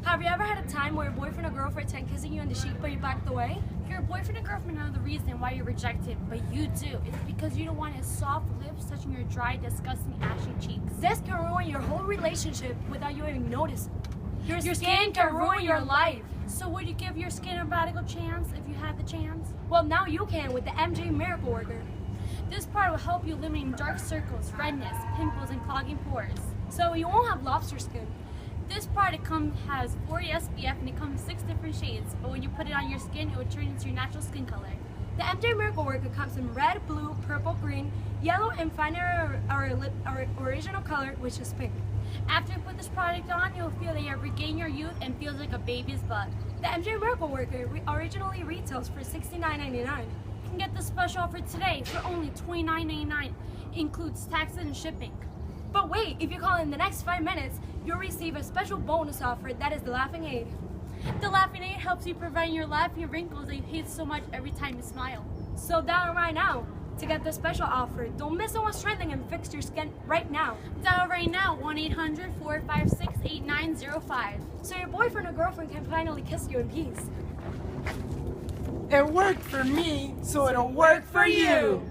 Have you ever had a time where your boyfriend or girlfriend tried kissing you on the cheek but you backed away? Your boyfriend or girlfriend know the reason why you reject him, but you do. It's because you don't want his soft lips touching your dry, disgusting, ashy cheeks. This can ruin your whole relationship without you even noticing. Your skin can ruin your life. So would you give your skin a radical chance if you had the chance? Well, now you can with the MJ Miracle Worker. This product will help you eliminate dark circles, redness, pimples, and clogging pores. So you won't have lobster skin. This product has 40 SPF and it comes in 6 different shades, but when you put it on your skin, it will turn into your natural skin color. The MJ Miracle Worker comes in red, blue, purple, green, yellow, and finally our original color, which is pink. After you put this product on, you'll feel that you have regained your youth and feels like a baby's butt. The MJ Miracle Worker originally retails for $69.99. You can get the special offer today for only $29.99. Includes taxes and shipping. But wait, if you call in the next 5 minutes, you'll receive a special bonus offer that is the Laughing Aid. The Laughing Aid helps you prevent your laughing wrinkles that you hate so much every time you smile. So dial right now to get the special offer. Don't miss on what's trending and fix your skin right now. Dial right now 1-800-456-8905. So your boyfriend or girlfriend can finally kiss you in peace. It worked for me, so it'll work for you.